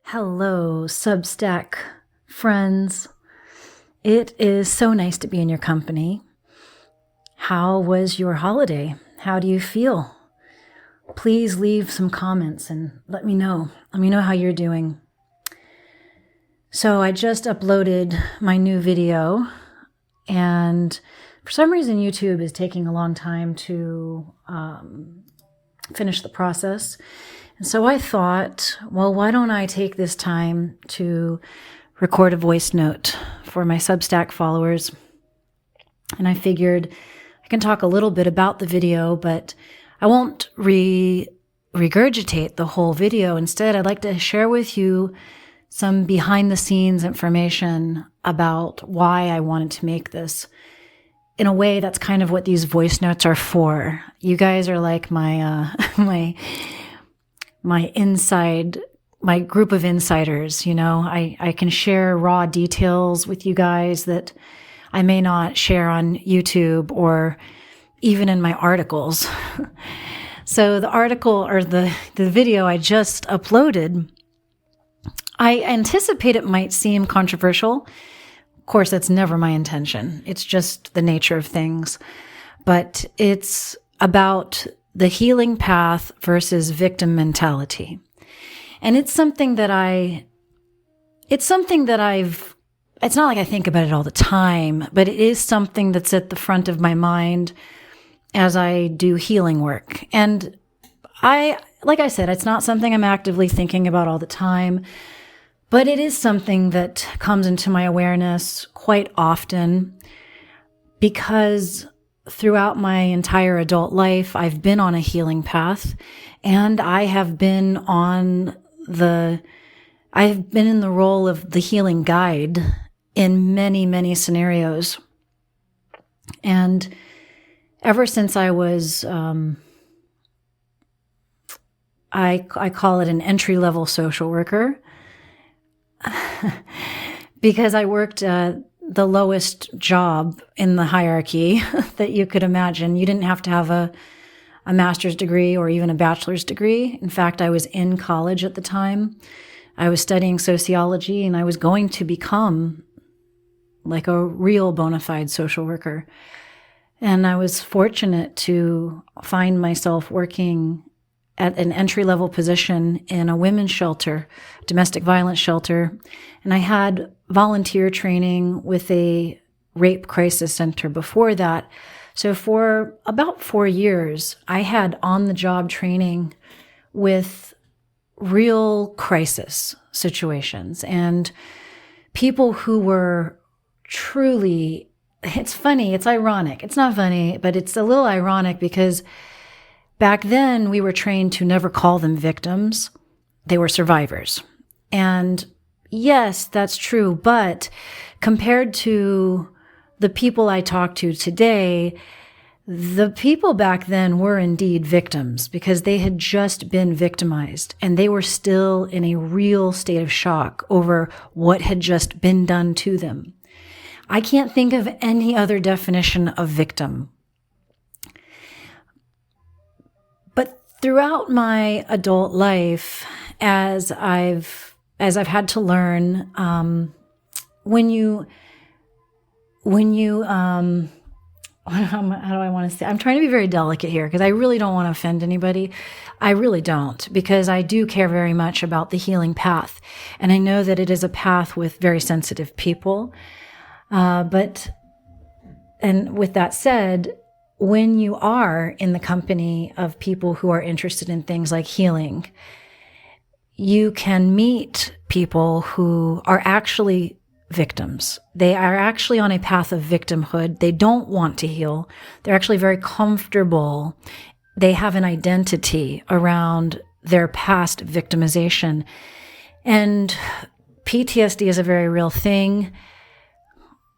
Hello, Substack friends. It is so nice to be in your company. How was your holiday? How do you feel? Please leave some comments and let me know. Let me know how you're doing. So I just uploaded my new video, and for some reason YouTube is taking a long time to finish the process. And so I thought, well, why don't I take this time to record a voice note for my Substack followers? And I figured I can talk a little bit about the video, but I won't regurgitate the whole video. Instead, I'd like to share with you some behind the scenes information about why I wanted to make this. In a way, that's kind of what these voice notes are for. You guys are like my my group of insiders. I can share raw details with you guys that I may not share on YouTube or even in my articles. So the article or the video I just uploaded, I anticipate it might seem controversial. Of course, that's never my intention. It's just the nature of things. But it's about the healing path versus victim mentality. And it's not like I think about it all the time, but it is something that's at the front of my mind as I do healing work. And like I said, it's not something I'm actively thinking about all the time, but it is something that comes into my awareness quite often because throughout my entire adult life, I've been on a healing path, and I have been in the role of the healing guide in many, many scenarios. And ever since I was, I call it an entry-level social worker, because I worked the lowest job in the hierarchy that you could imagine. You didn't have to have a master's degree or even a bachelor's degree. In fact, I was in college at the time. I was studying sociology, and I was going to become like a real bona fide social worker. And I was fortunate to find myself working at an entry-level position in a women's shelter, domestic violence shelter. And I had volunteer training with a rape crisis center before that. So for about 4 years, I had on-the-job training with real crisis situations and people who were truly, it's funny, it's ironic. It's not funny, but it's a little ironic because back then, we were trained to never call them victims. They were survivors. And yes, that's true. But compared to the people I talk to today, the people back then were indeed victims because they had just been victimized and they were still in a real state of shock over what had just been done to them. I can't think of any other definition of victim. Throughout my adult life, as I've had to learn, when you how do I want to say? I'm trying to be very delicate here because I really don't want to offend anybody. I really don't, because I do care very much about the healing path, and I know that it is a path with very sensitive people. And with that said, when you are in the company of people who are interested in things like healing, you can meet people who are actually victims. They are actually on a path of victimhood. They don't want to heal. They're actually very comfortable. They have an identity around their past victimization. And PTSD is a very real thing.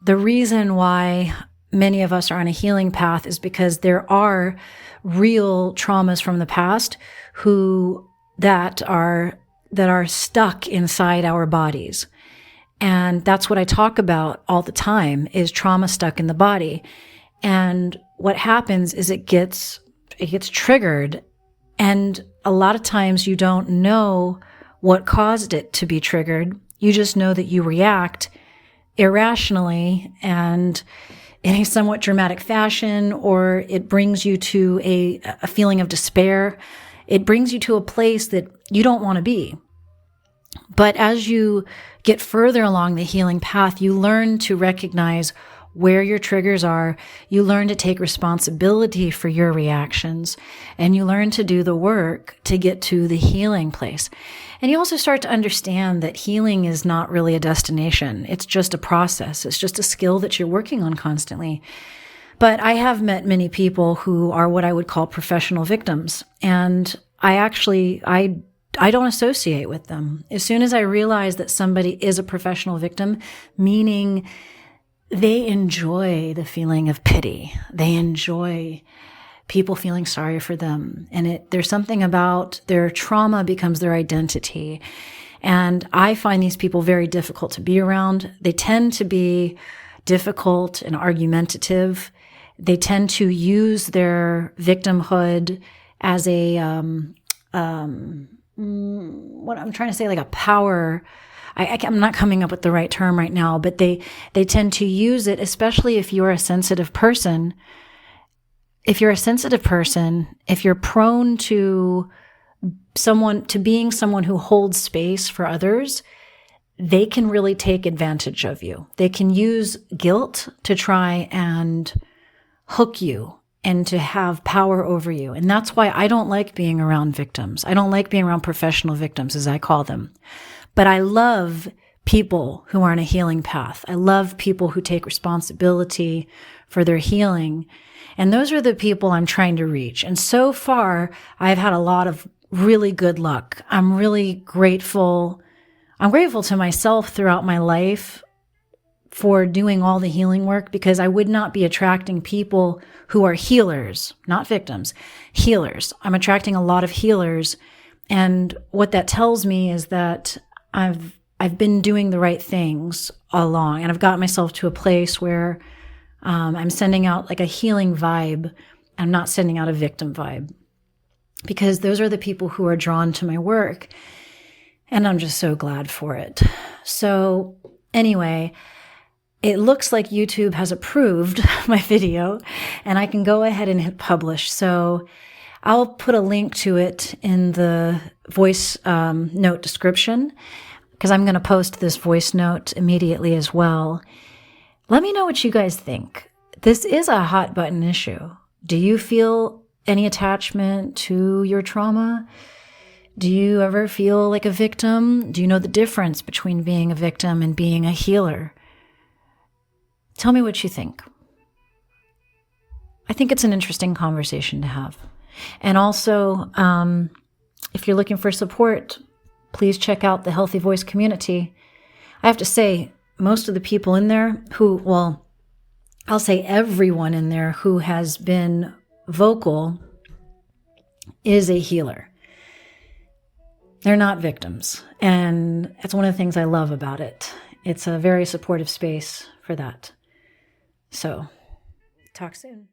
The reason why many of us are on a healing path is because there are real traumas from the past that are stuck inside our bodies. And that's what I talk about all the time, is trauma stuck in the body. And what happens is it gets triggered, and a lot of times you don't know what caused it to be triggered. You just know that you react irrationally and in a somewhat dramatic fashion, or it brings you to a feeling of despair. It brings you to a place that you don't want to be. But as you get further along the healing path, you learn to recognize where your triggers are. You learn to take responsibility for your reactions, and you learn to do the work to get to the healing place. And you also start to understand that healing is not really a destination. It's just a process. It's just a skill that you're working on constantly. But I have met many people who are what I would call professional victims. And I don't associate with them. As soon as I realize that somebody is a professional victim, meaning they enjoy the feeling of pity. They enjoy people feeling sorry for them. And there's something about their trauma becomes their identity. And I find these people very difficult to be around. They tend to be difficult and argumentative. They tend to use their victimhood as what I'm trying to say, like a power. I'm not coming up with the right term right now, but they tend to use it, especially if you're a sensitive person. If you're a sensitive person, if you're prone to being someone who holds space for others, they can really take advantage of you. They can use guilt to try and hook you and to have power over you. And that's why I don't like being around victims. I don't like being around professional victims, as I call them. But I love people who are on a healing path. I love people who take responsibility for their healing. And those are the people I'm trying to reach. And so far, I've had a lot of really good luck. I'm really grateful. I'm grateful to myself throughout my life for doing all the healing work, because I would not be attracting people who are healers, not victims, healers. I'm attracting a lot of healers. And what that tells me is that I've been doing the right things all along, and I've got myself to a place where I'm sending out like a healing vibe. I'm not sending out a victim vibe, because those are the people who are drawn to my work. And I'm just so glad for it. So anyway, it looks like YouTube has approved my video, and I can go ahead and hit publish. So I'll put a link to it in the voice note description, because I'm going to post this voice note immediately as well. Let me know what you guys think. This is a hot button issue. Do you feel any attachment to your trauma? Do you ever feel like a victim? Do you know the difference between being a victim and being a healer? Tell me what you think. I think it's an interesting conversation to have. And also, if you're looking for support, please check out the Healthy Voice community. I have to say, most of the people in there I'll say everyone in there who has been vocal is a healer. They're not victims. And that's one of the things I love about it. It's a very supportive space for that. So, talk soon.